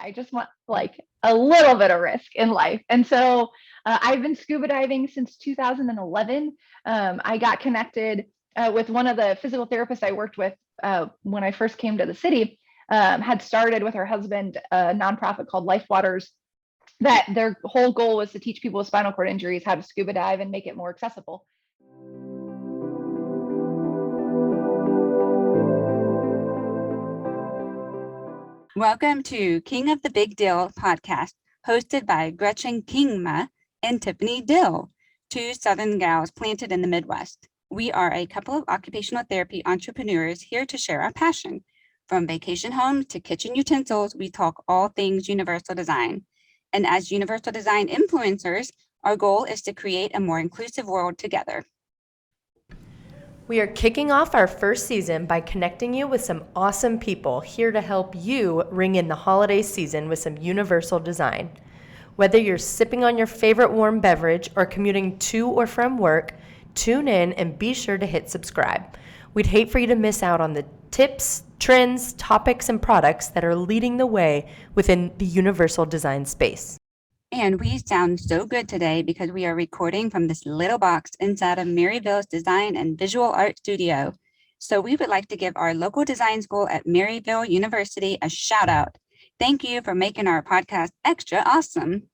I just want like a little bit of risk in life. And so I've been scuba diving since 2011. I got connected with one of the physical therapists I worked with when I first came to the city. Had started with her husband a nonprofit called Life Waters, that their whole goal was to teach people with spinal cord injuries how to scuba dive and make it more accessible. Welcome to King of the Big Deal podcast, hosted by Gretchen Kingma and Tiffany Dill, two Southern gals planted in the Midwest. We are a couple of occupational therapy entrepreneurs here to share our passion. From vacation homes to kitchen utensils, we talk all things universal design. And as universal design influencers, our goal is to create a more inclusive world together. We are kicking off our first season by connecting you with some awesome people here to help you ring in the holiday season with some universal design. Whether you're sipping on your favorite warm beverage or commuting to or from work, tune in and be sure to hit subscribe. We'd hate for you to miss out on the tips, trends, topics, and products that are leading the way within the universal design space. And we sound so good today because we are recording from this little box inside of Maryville's Design and Visual Art Studio. So we would like to give our local design school at Maryville University a shout out. Thank you for making our podcast extra awesome.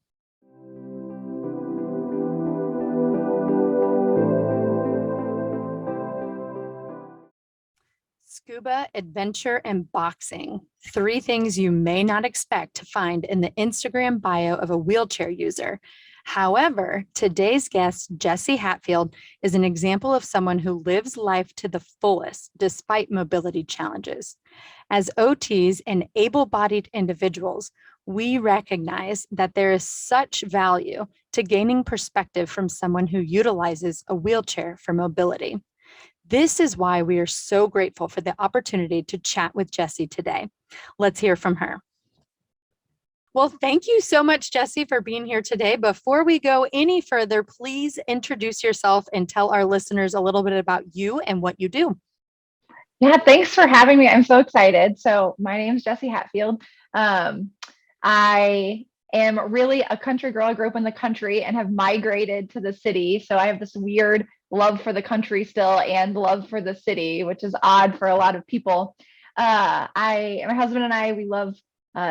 Scuba, adventure, and boxing. 3 things you may not expect to find in the Instagram bio of a wheelchair user. However, today's guest, Jessi Hatfield, is an example of someone who lives life to the fullest despite mobility challenges. As OTs and able-bodied individuals, we recognize that there is such value to gaining perspective from someone who utilizes a wheelchair for mobility. This is why we are so grateful for the opportunity to chat with Jessi today. Let's hear from her. Well, thank you so much, Jessi, for being here today. Before we go any further, please introduce yourself and tell our listeners a little bit about you and what you do. Yeah, thanks for having me. I'm so excited. So my name is Jessi Hatfield. I am really a country girl. I grew up in the country and have migrated to the city. So I have this weird love for the country still and love for the city, which is odd for a lot of people. My husband and I, we love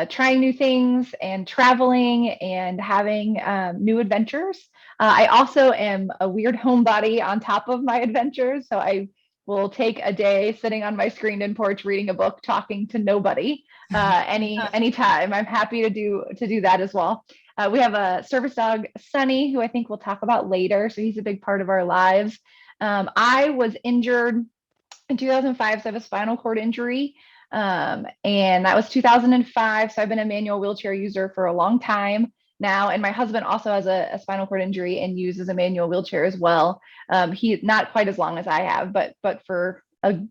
trying new things and traveling and having new adventures. I also am a weird homebody on top of my adventures. So I will take a day sitting on my screened-in porch, reading a book, talking to nobody anytime. I'm happy to do that as well. We have a service dog, Sunny, who I think we'll talk about later. So he's a big part of our lives. I was injured in 2005, so I have a spinal cord injury. And that was 2005. So I've been a manual wheelchair user for a long time now. And my husband also has a spinal cord injury and uses a manual wheelchair as well. He not quite as long as I have, but for 7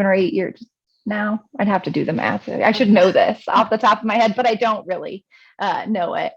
or 8 years now. I'd have to do the math. I should know this off the top of my head, but I don't really know it.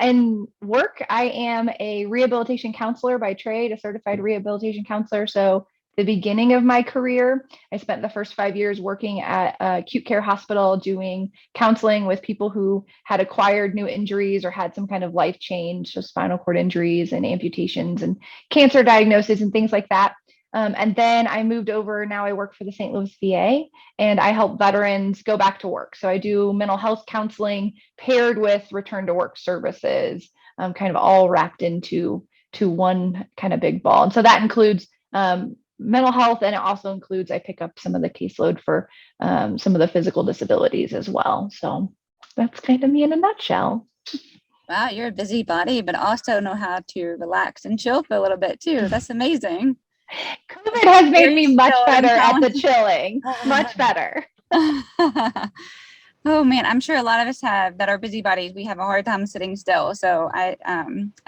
In work, I am a rehabilitation counselor by trade, a certified rehabilitation counselor. So the beginning of my career, I spent the first 5 years working at a acute care hospital doing counseling with people who had acquired new injuries or had some kind of life change, so spinal cord injuries and amputations and cancer diagnoses and things like that. And then I moved over. Now I work for the St. Louis VA and I help veterans go back to work. So I do mental health counseling paired with return to work services, kind of all wrapped into one kind of big ball. And so that includes mental health, and it also includes, I pick up some of the caseload for some of the physical disabilities as well. So that's kind of me in a nutshell. Wow, you're a busybody, but also know how to relax and chill for a little bit too. That's amazing. COVID has made me much better at the chilling, much better. Oh man, I'm sure a lot of us have that are busybodies. We have a hard time sitting still. So I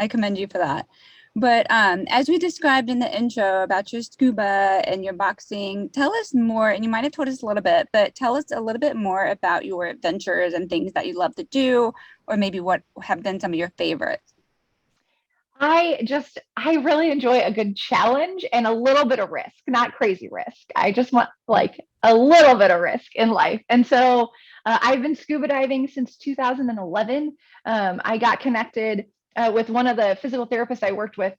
commend you for that. But as we described in the intro about your scuba and your boxing, tell us more, and you might have told us a little bit, but tell us a little bit more about your adventures and things that you love to do, or maybe what have been some of your favorites. I really enjoy a good challenge and a little bit of risk, not crazy risk. I just want like a little bit of risk in life. And so I've been scuba diving since 2011. I got connected with one of the physical therapists I worked with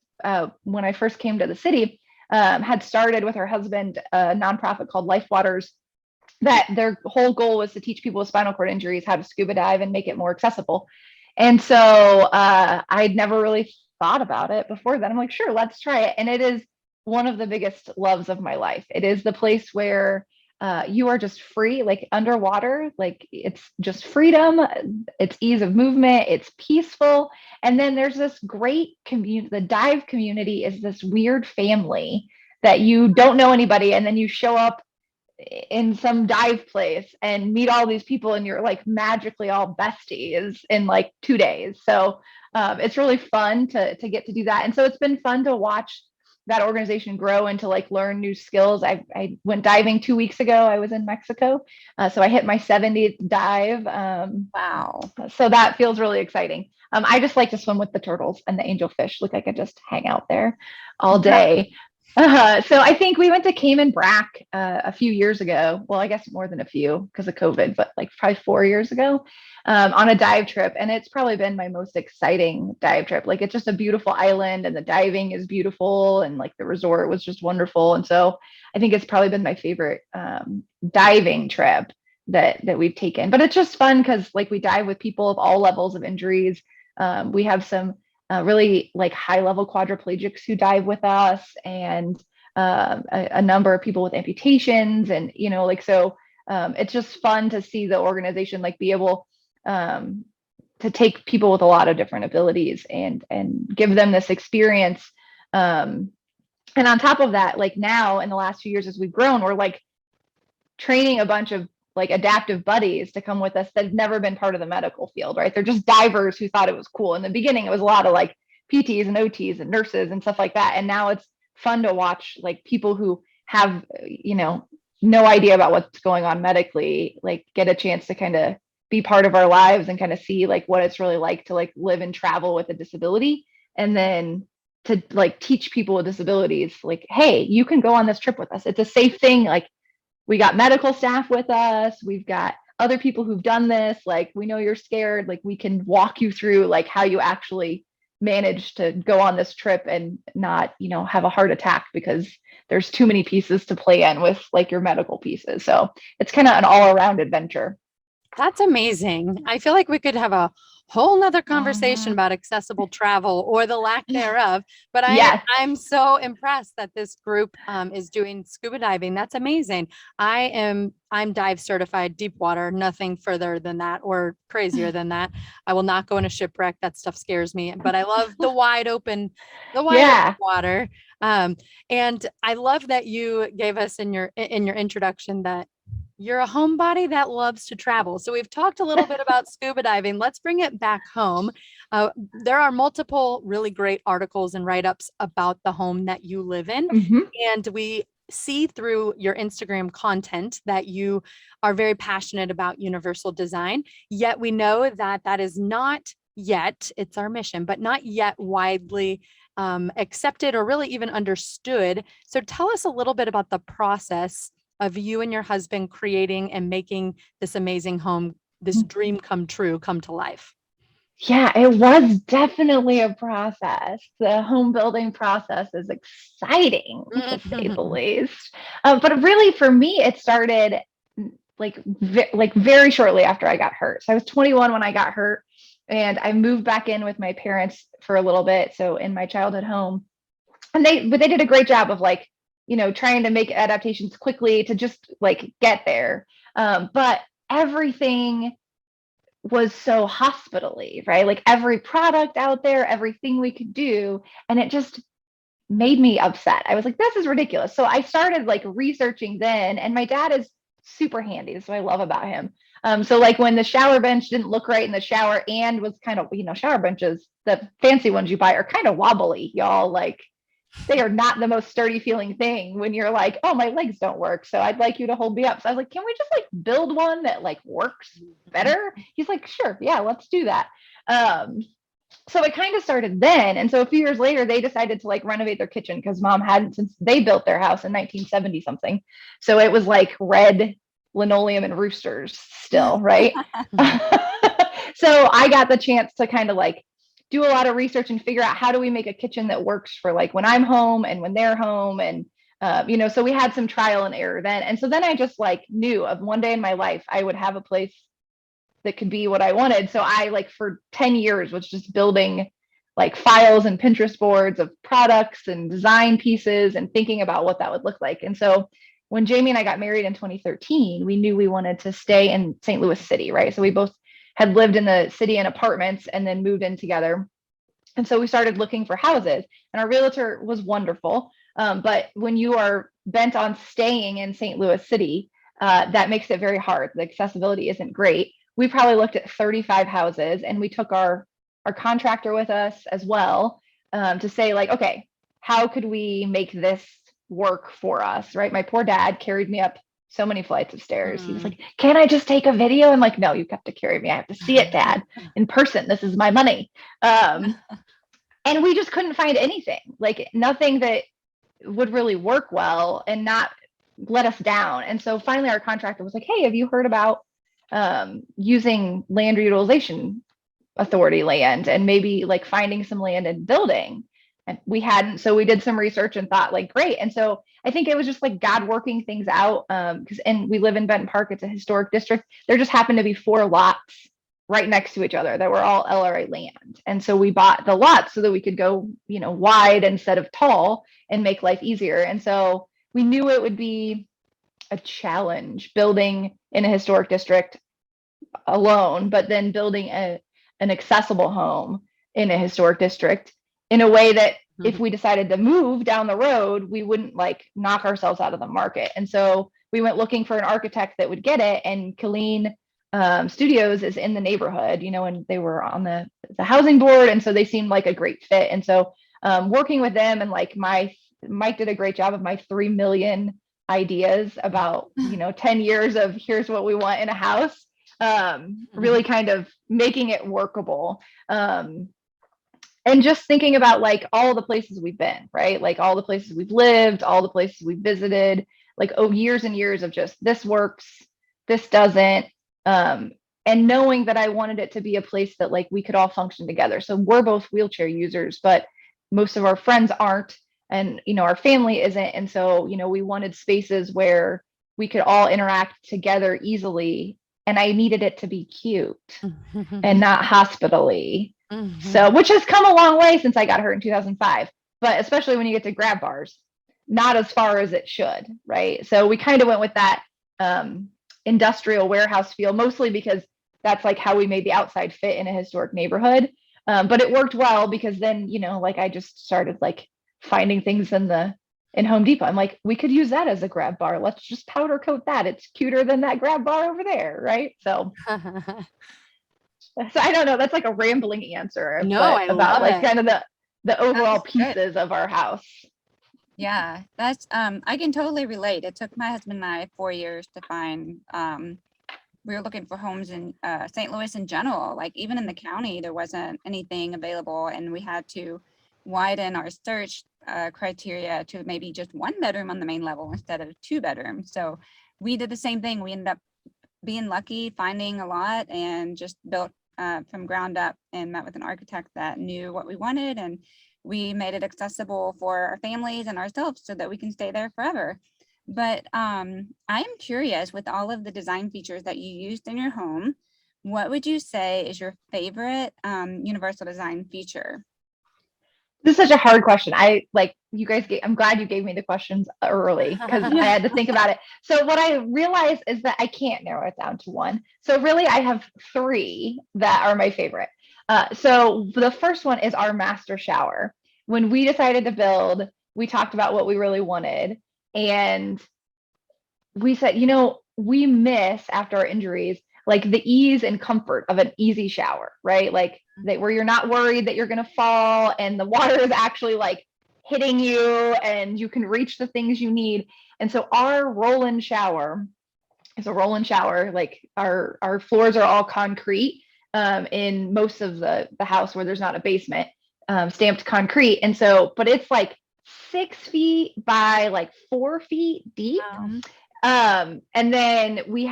when I first came to the city. Had started with her husband a nonprofit called Life Waters, that their whole goal was to teach people with spinal cord injuries how to scuba dive and make it more accessible. And so I'd never really thought about it before then. I'm like, sure, let's try it. And it is one of the biggest loves of my life. It is the place where you are just free, like underwater, like it's just freedom, it's ease of movement, it's peaceful. And then there's this great community. The dive community is this weird family that you don't know anybody, and then you show up in some dive place and meet all these people, and you're like magically all besties in like 2 days. So it's really fun to get to do that. And so it's been fun to watch that organization grow and to like learn new skills. I went diving 2 weeks ago. I was in Mexico. So I hit my 70th dive. Wow. So that feels really exciting. I just like to swim with the turtles and the angelfish. Look, I could just hang out there all day. So I think we went to Cayman Brac a few years ago. Well, I guess more than a few because of COVID, but like probably 4 years ago on a dive trip. And it's probably been my most exciting dive trip. Like it's just a beautiful island, and the diving is beautiful, and like the resort was just wonderful. And so I think it's probably been my favorite diving trip that we've taken. But it's just fun because like we dive with people of all levels of injuries. We have some really like high level quadriplegics who dive with us, and a number of people with amputations, and like so it's just fun to see the organization like be able to take people with a lot of different abilities and give them this experience. And on top of that, like now in the last few years as we've grown, we're like training a bunch of like adaptive buddies to come with us that have never been part of the medical field, right? They're just divers who thought it was cool. In the beginning, it was a lot of like PTs and OTs and nurses and stuff like that. And now it's fun to watch like people who have, no idea about what's going on medically, like get a chance to kind of be part of our lives and kind of see like what it's really like to like live and travel with a disability. And then to like teach people with disabilities, like, hey, you can go on this trip with us. It's a safe thing. Like, we got medical staff with us. We've got other people who've done this. Like, we know you're scared. Like, we can walk you through like how you actually manage to go on this trip and not, have a heart attack because there's too many pieces to play in with like your medical pieces. So it's kind of an all around adventure. That's amazing. I feel like we could have a whole nother conversation about accessible travel or the lack thereof. But I'm so impressed that this group is doing scuba diving. That's amazing. I'm dive certified, deep water, nothing further than that or crazier than that. I will not go in a shipwreck. That stuff scares me. But I love the wide open water. And I love that you gave us in your introduction that you're a homebody that loves to travel. So we've talked a little bit about scuba diving. Let's bring it back home. There are multiple really great articles and write-ups about the home that you live in. Mm-hmm. And we see through your Instagram content that you are very passionate about universal design. Yet we know that that is not yet, it's our mission, but not yet widely accepted or really even understood. So tell us a little bit about the process of you and your husband creating and making this amazing home, this dream come true, come to life. Yeah, it was definitely a process. The home building process is exciting, to say the least. But really, for me, it started like very shortly after I got hurt. So I was 21 when I got hurt, and I moved back in with my parents for a little bit. So in my childhood home, and they did a great job of like, trying to make adaptations quickly to just like get there. But everything was so hospital-y, right? Like every product out there, everything we could do. And it just made me upset. I was like, this is ridiculous. So I started like researching then, and my dad is super handy. That's what I love about him. So like when the shower bench didn't look right in the shower and was kind of, shower benches, the fancy ones you buy are kind of wobbly, y'all. Like, they are not the most sturdy feeling thing when you're like, oh, my legs don't work, so I'd like you to hold me up. So I was like, can we just like build one that like works better? He's like, sure, yeah, let's do that. So it kind of started then. And so a few years later, they decided to like renovate their kitchen because mom hadn't, since they built their house in 1970 something. So it was like red, linoleum and roosters still, right? So I got the chance to kind of like do a lot of research and figure out how do we make a kitchen that works for like when I'm home and when they're home. And, so we had some trial and error then. And so then I just like knew of one day in my life, I would have a place that could be what I wanted. So I like for 10 years was just building like files and Pinterest boards of products and design pieces and thinking about what that would look like. And so when Jamie and I got married in 2013, we knew we wanted to stay in St. Louis City, right? So we both had lived in the city in apartments and then moved in together. And so we started looking for houses, and our realtor was wonderful. But when you are bent on staying in St. Louis City, that makes it very hard. The accessibility isn't great. We probably looked at 35 houses, and we took our contractor with us as well, to say like, okay, how could we make this work for us, right? My poor dad carried me up so many flights of stairs. He was like, can I just take a video? I'm like, no, you have to carry me. I have to see it, Dad, in person. This is my money. And we just couldn't find anything, like nothing that would really work well and not let us down. And so finally our contractor was like, hey, have you heard about using land utilization authority land and maybe like finding some land and building? And we hadn't, so we did some research and thought like, great. And so I think it was just like God working things out. And we live in Benton Park. It's a historic district. There just happened to be 4 lots right next to each other that were all LRA land. And so we bought the lots so that we could go, wide instead of tall and make life easier. And so we knew it would be a challenge building in a historic district alone, but then building an accessible home in a historic district in a way that if we decided to move down the road, we wouldn't like knock ourselves out of the market. And so we went looking for an architect that would get it. And Colleen Studios is in the neighborhood, and they were on the housing board. And so they seemed like a great fit. And so working with them, and like Mike did a great job of my 3 million ideas about, 10 years of here's what we want in a house, really kind of making it workable. And just thinking about like all the places we've been, right? Like all the places we've lived, all the places we've visited, like years and years of just this works, this doesn't. And knowing that I wanted it to be a place that like we could all function together. So we're both wheelchair users, but most of our friends aren't, and our family isn't. And so, we wanted spaces where we could all interact together easily. And I needed it to be cute and not hospital-y. So, which has come a long way since I got hurt in 2005, but especially when you get to grab bars, not as far as it should, right? So we kind of went with that industrial warehouse feel, mostly because that's like how we made the outside fit in a historic neighborhood. But it worked well because then, like I just started like finding things in Home Depot. I'm like, we could use that as a grab bar. Let's just powder coat that. It's cuter than that grab bar over there, right? So I don't know. That's like a rambling answer. No, I about love like it. kind of the overall That's good. pieces of our house. Yeah, that's I can totally relate. It took my husband and I 4 years to find we were looking for homes in St. Louis in general. Like even in the county, there wasn't anything available, and we had to widen our search criteria to maybe just 1 bedroom on the main level instead of 2 bedrooms. So we did the same thing. We ended up being lucky, finding a lot, and just built from ground up, and met with an architect that knew what we wanted, and we made it accessible for our families and ourselves so that we can stay there forever. But I am curious, with all of the design features that you used in your home, what would you say is your favorite universal design feature? This is such a hard question. I'm glad you gave me the questions early because I had to think about it. So what I realized is that I can't narrow it down to one. So really I have 3 that are my favorite. So the first one is our master shower. When we decided to build, we talked about what we really wanted. And we said, we miss after our injuries, like the ease and comfort of an easy shower, right? Like that where you're not worried that you're going to fall and the water is actually like hitting you and you can reach the things you need. And so our roll-in shower is a roll-in shower. Like our floors are all concrete in most of the house where there's not a basement, stamped concrete. And so, but it's like 6 feet by like 4 feet deep. And then we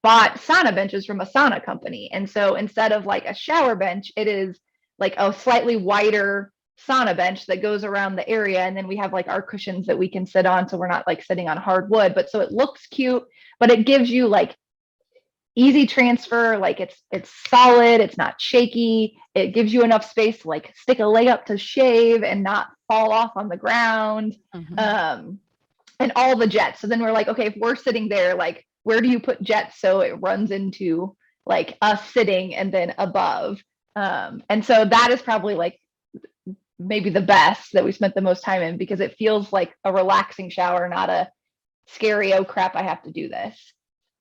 bought sauna benches from a sauna company. And so instead of like a shower bench, it is like a slightly wider sauna bench that goes around the area. And then we have like our cushions that we can sit on. So we're not like sitting on hardwood, but so it looks cute, but it gives you like easy transfer. Like it's solid, it's not shaky. It gives you enough space to like stick a leg up to shave and not fall off on the ground. And all the jets. So then we're like, okay, if we're sitting there, like, where do you put jets so it runs into like us sitting and then above? And so that is probably like maybe the best that we spent the most time in, because it feels like a relaxing shower, not a scary, oh crap, I have to do this.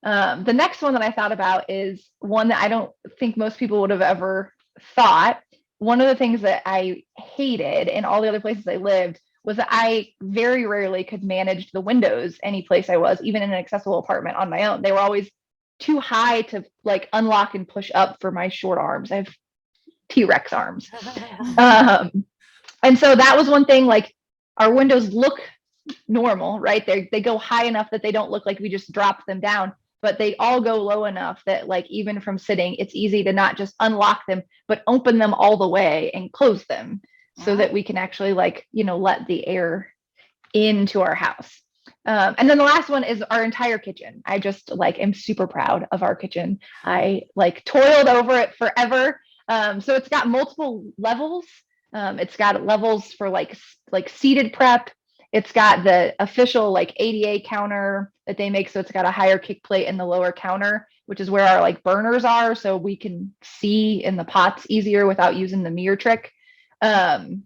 The next one that I thought about is one that I don't think most people would have ever thought. One of the things that I hated in all the other places I lived was that I very rarely could manage the windows any place I was, even in an accessible apartment on my own. They were always too high to like unlock and push up for my short arms. I have T-Rex arms. And so that was one thing, like our windows look normal, right? They go high enough that they don't look like we just dropped them down, but they all go low enough that like even from sitting, it's easy to not just unlock them, but open them all the way and close them so that we can actually like, let the air into our house. And then the last one is our entire kitchen. I just like am super proud of our kitchen. I like toiled over it forever. So it's got multiple levels. It's got levels for like seated prep. It's got the official like ADA counter that they make. So it's got a higher kick plate in the lower counter, which is where our like burners are. So we can see in the pots easier without using the mirror trick. And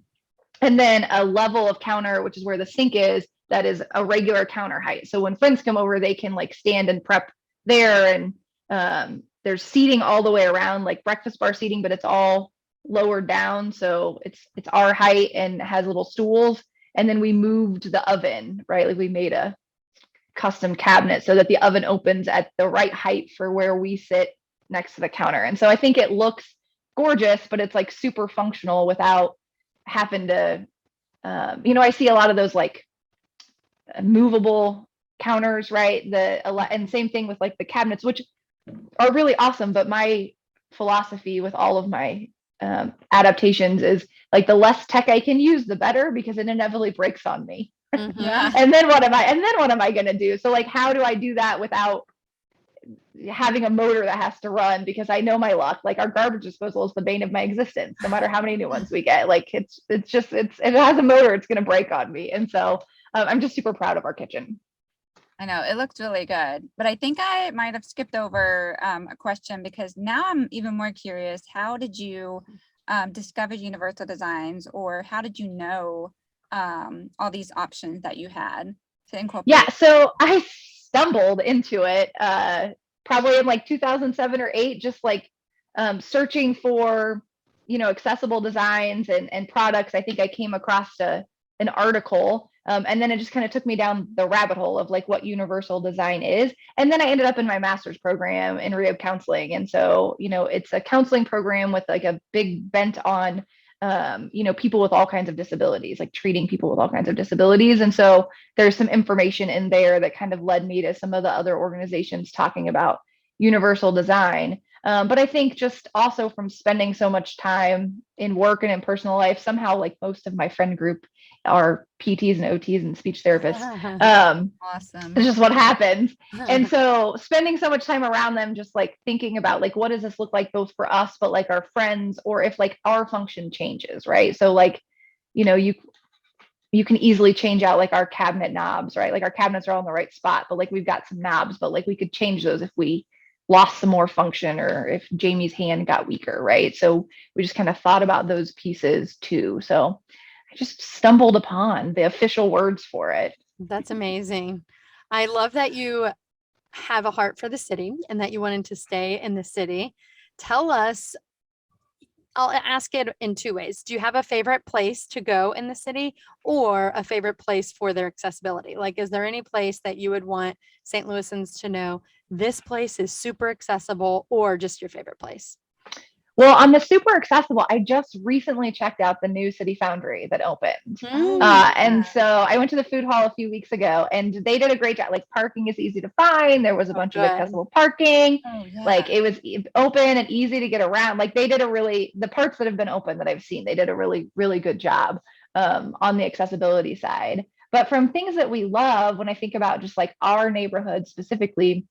then a level of counter, which is where the sink is, that is a regular counter height. So when friends come over, they can like stand and prep there. And there's seating all the way around, like breakfast bar seating, but it's all lowered down. So it's our height and has little stools. And then we moved the oven, right? Like we made a custom cabinet so that the oven opens at the right height for where we sit next to the counter. And so I think it looks gorgeous, but it's like super functional without having to, I see a lot of those like movable counters, right? And same thing with like the cabinets, which are really awesome. But my philosophy with all of my adaptations is like the less tech I can use, the better, because it inevitably breaks on me. Yeah. And then what am I going to do? So like, how do I do that without having a motor that has to run? Because I know my luck, like our garbage disposal is the bane of my existence, no matter how many new ones we get. Like if it has a motor, it's going to break on me. And so I'm just super proud of our kitchen. I know it looks really good, but I think I might have skipped over a question, because now I'm even more curious. How did you discover Universal Designs, or how did you know all these options that you had to incorporate? Yeah, so I stumbled into it probably in like 2007 or 8, just like searching for, accessible designs and products. I think I came across an article, and then it just kind of took me down the rabbit hole of like what universal design is. And then I ended up in my master's program in rehab counseling. And so, it's a counseling program with like a big bent on people with all kinds of disabilities, like treating people with all kinds of disabilities. And so there's some information in there that kind of led me to some of the other organizations talking about universal design. But I think just also from spending so much time in work and in personal life, somehow like most of my friend group are PTs and OTs and speech therapists. Awesome. It's just what happens. And so spending so much time around them, just like thinking about like, what does this look like both for us, but like our friends, or if like our function changes, right? So like, you can easily change out like our cabinet knobs, right? Like our cabinets are all in the right spot, but like we've got some knobs, but like we could change those if we lost some more function, or if Jamie's hand got weaker, right? So we just kind of thought about those pieces too. So I just stumbled upon the official words for it. That's amazing. I love that you have a heart for the city and that you wanted to stay in the city. Tell us, I'll ask it in two ways. Do you have a favorite place to go in the city, or a favorite place for their accessibility? Like, is there any place that you would want St. Louisans to know this place is super accessible, or just your favorite place? Well, on the super accessible, I just recently checked out the new City Foundry that opened. And so I went to the food hall a few weeks ago and they did a great job. Like parking is easy to find. There was a bunch of accessible parking. Like it was open and easy to get around. Like they did the parts that have been open that I've seen, they did a really, really good job on the accessibility side. But from things that we love, when I think about just like our neighborhood specifically,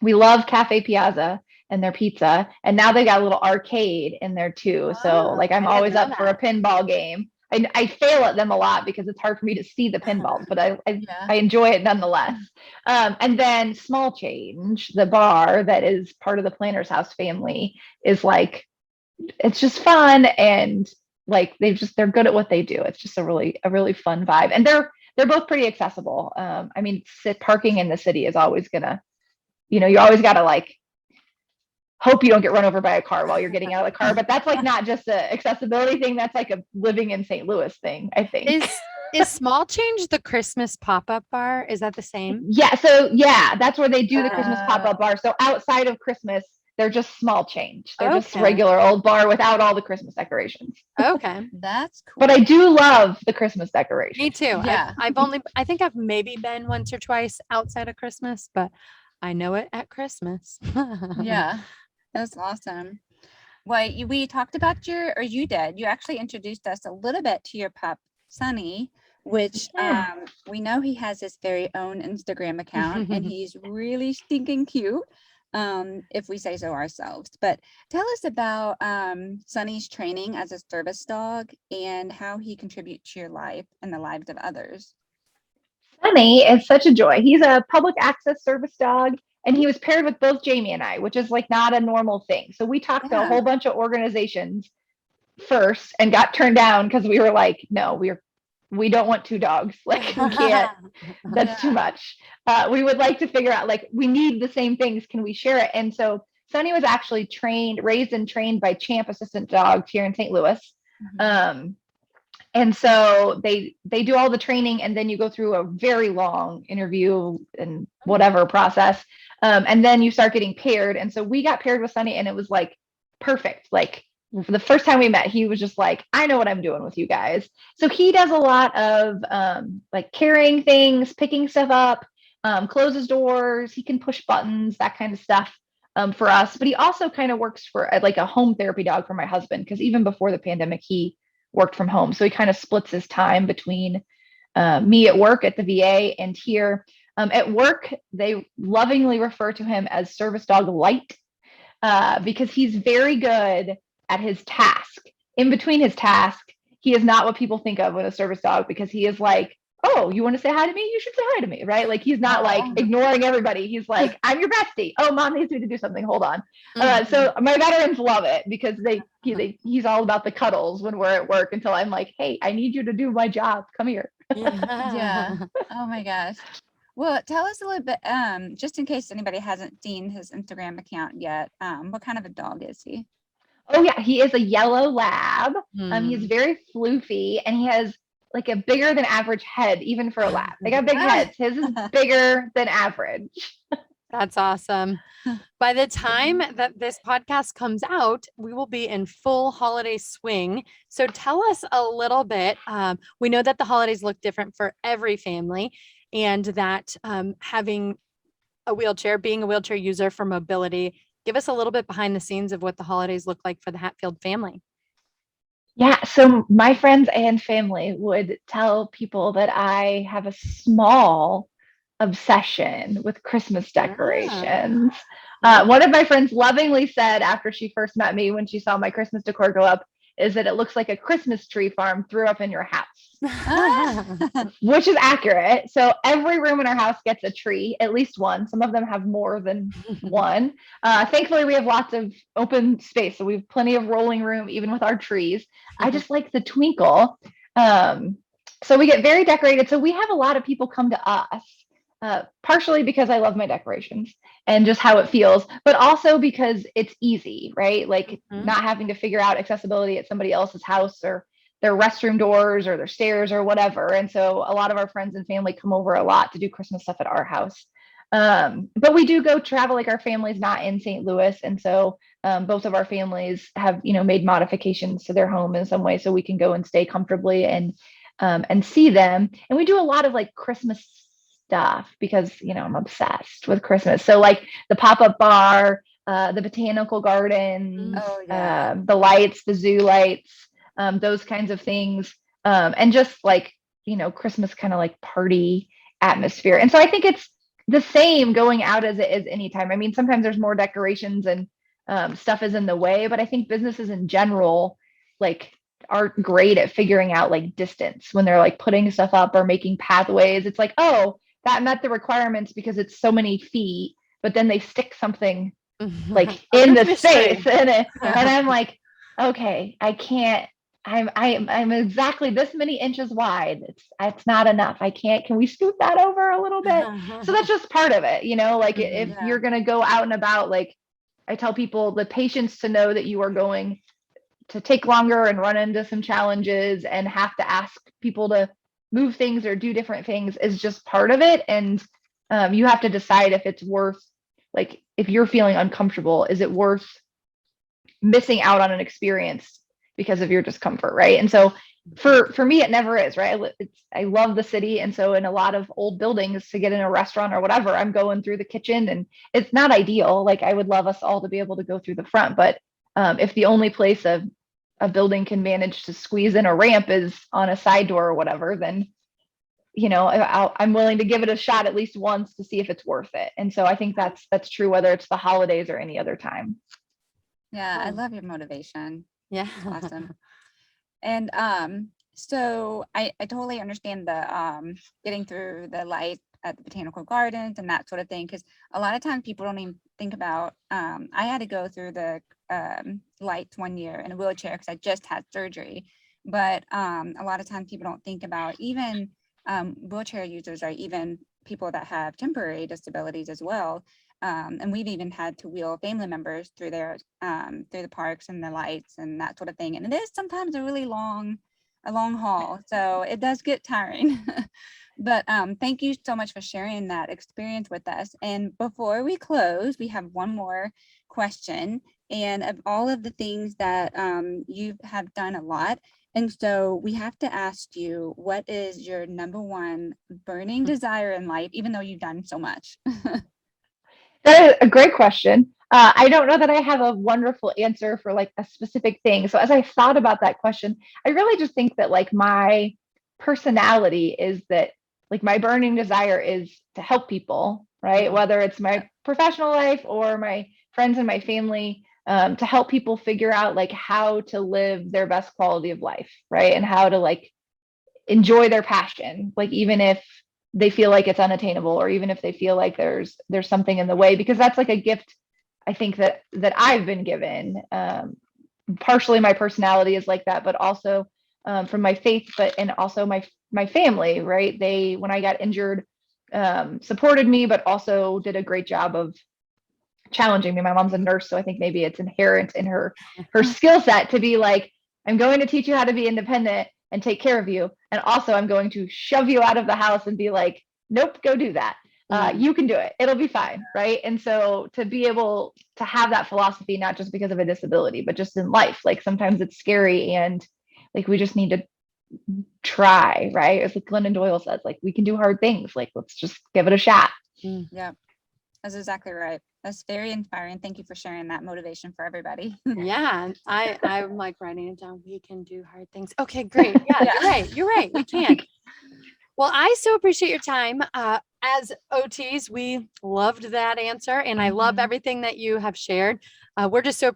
we love Cafe Piazza and their pizza. And now they got a little arcade in there too. So like I'm always up for a pinball game. I fail at them a lot because it's hard for me to see the pinballs, but I enjoy it nonetheless. And then Small Change, the bar that is part of the Planter's House family, is like, it's just fun, and like they're good at what they do. It's just a really fun vibe, and they're both pretty accessible. I mean, parking in the city is always gonna, you always gotta like hope you don't get run over by a car while you're getting out of the car. But that's like not just a accessibility thing. That's like a living in St. Louis thing, I think. Is Small Change the Christmas pop-up bar? Is that the same? Yeah. So yeah, that's where they do the Christmas pop-up bar. So outside of Christmas, they're just Small Change. They're just a regular old bar without all the Christmas decorations. Okay. That's cool. But I do love the Christmas decorations. Me too. Yeah. I think I've maybe been once or twice outside of Christmas, but I know it at Christmas. Yeah. That's awesome. Well, we talked about you actually introduced us a little bit to your pup, Sunny, which we know he has his very own Instagram account and he's really stinking cute, if we say so ourselves. But tell us about Sunny's training as a service dog and how he contributes to your life and the lives of others. Sunny is such a joy. He's a public access service dog. And he was paired with both Jamie and I, which is like not a normal thing. So we talked to a whole bunch of organizations first and got turned down because we were like, no, we don't want two dogs. Like we can't, that's too much. We would like to figure out, like, we need the same things. Can we share it? And so Sunny was actually raised and trained by Champ Assistant Dogs here in St. Louis. And so they do all the training, and then you go through a very long interview and whatever process. And then you start getting paired. And so we got paired with Sunny, and it was like perfect. Like the first time we met, he was just like, I know what I'm doing with you guys. So he does a lot of like carrying things, picking stuff up, closes doors. He can push buttons, that kind of stuff for us. But he also kind of works for like a home therapy dog for my husband, because even before the pandemic, he worked from home. So he kind of splits his time between me at work at the VA and here. At work, they lovingly refer to him as Service Dog Light because he's very good at his task. In between his task, he is not what people think of with a service dog, because he is like, oh, you want to say hi to me? You should say hi to me, right? Like he's not like ignoring everybody. He's like, I'm your bestie. Oh, mom needs me to do something. Hold on. So my veterans love it because he's all about the cuddles when we're at work, until I'm like, hey, I need you to do my job. Come here. Yeah. Oh my gosh. Well, tell us a little bit, just in case anybody hasn't seen his Instagram account yet, what kind of a dog is he? Oh yeah, he is a yellow lab. He's very floofy, and he has like a bigger than average head, even for a lab. They got big heads. His is bigger than average. That's awesome. By the time that this podcast comes out, we will be in full holiday swing. So tell us a little bit. We know that the holidays look different for every family, and that having a wheelchair, being a wheelchair user for mobility, give us a little bit behind the scenes of what the holidays look like for the Hatfield family. Yeah, so my friends and family would tell people that I have a small obsession with Christmas decorations. One of my friends lovingly said after she first met me, when she saw my Christmas decor go up, is that it looks like a Christmas tree farm threw up in your house, which is accurate. So every room in our house gets a tree, at least one. Some of them have more than one. Thankfully, we have lots of open space, so we have plenty of rolling room, even with our trees. I just like the twinkle. So we get very decorated. So we have a lot of people come to us. Partially because I love my decorations and just how it feels, but also because it's easy, right? Like not having to figure out accessibility at somebody else's house or their restroom doors or their stairs or whatever. And so a lot of our friends and family come over a lot to do Christmas stuff at our house. But we do go travel, like our family's not in St. Louis. And so both of our families have, made modifications to their home in some way so we can go and stay comfortably and see them. And we do a lot of like Christmas stuff because, I'm obsessed with Christmas. So like the pop-up bar, the botanical gardens, Oh, yeah. the lights, the zoo lights, those kinds of things. And just like, Christmas kind of like party atmosphere. And so I think it's the same going out as it is anytime. I mean, sometimes there's more decorations and stuff is in the way, but I think businesses in general, like, are great at figuring out like distance when they're like putting stuff up or making pathways. It's like, oh, that met the requirements because it's so many feet, but then they stick something like in the space and I'm like, okay, I can't. I'm exactly this many inches wide. It's not enough. I can't. Can we scoot that over a little bit? So that's just part of it, like if Yeah. you're gonna go out and about, like I tell people, the patience to know that you are going to take longer and run into some challenges and have to ask people to move things or do different things is just part of it. And you have to decide if it's worth, like, if you're feeling uncomfortable, is it worth missing out on an experience because of your discomfort, right? And so for me, it never is, right? I love the city. And so in a lot of old buildings, to get in a restaurant or whatever, I'm going through the kitchen, and it's not ideal. Like, I would love us all to be able to go through the front, but if the only place a building can manage to squeeze in a ramp is on a side door or whatever, then I'm willing to give it a shot at least once to see if it's worth it. And so I think that's true whether it's the holidays or any other time. Yeah, I love your motivation. Yeah. Awesome. And so I totally understand the getting through the light at the botanical gardens and that sort of thing, because a lot of times people don't even think about, I had to go through the lights one year in a wheelchair because I just had surgery. But a lot of times people don't think about even wheelchair users, or even people that have temporary disabilities as well. And we've even had to wheel family members through through the parks and the lights and that sort of thing. And it is sometimes a long haul. So it does get tiring. But thank you so much for sharing that experience with us. And before we close, we have one more question. And of all of the things that you have done a lot. And so we have to ask you, what is your number one burning desire in life, even though you've done so much? That is a great question. I don't know that I have a wonderful answer for like a specific thing. So as I thought about that question, I really just think that like my personality is that, like, my burning desire is to help people, right? Whether it's my professional life or my friends and my family, to help people figure out like how to live their best quality of life, right? And how to like enjoy their passion, like even if they feel like it's unattainable, or even if they feel like there's something in the way, because that's like a gift I think that I've been given. Partially my personality is like that, but also from my faith, and also my family, right? They, when I got injured, supported me, but also did a great job of challenging me. My mom's a nurse, so I think maybe it's inherent in her skill set to be like, I'm going to teach you how to be independent and take care of you. And also I'm going to shove you out of the house and be like, nope, go do that. You can do it. It'll be fine. Right. And so to be able to have that philosophy, not just because of a disability, but just in life, like sometimes it's scary and like, we just need to try, right? As like Glennon Doyle says, like, we can do hard things. Like, let's just give it a shot. Yeah, that's exactly right. That's very inspiring. Thank you for sharing that motivation for everybody. Yeah, I'm like writing it down. We can do hard things. Okay, great. Yeah, you're right. We can. Well, I so appreciate your time. As OTs, we loved that answer, and I love everything that you have shared. We're just so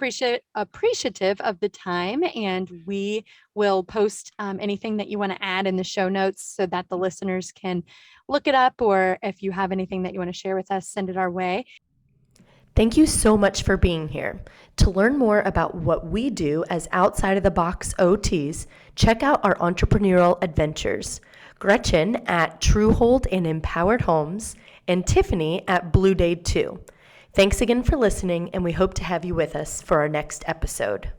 appreciative of the time, and we will post anything that you want to add in the show notes so that the listeners can look it up, or if you have anything that you want to share with us, send it our way. Thank you so much for being here. To learn more about what we do as outside of the box OTs, check out our entrepreneurial adventures. Gretchen at Truehold and Empowered Homes, and Tiffany at Blue Day 2. Thanks again for listening, and we hope to have you with us for our next episode.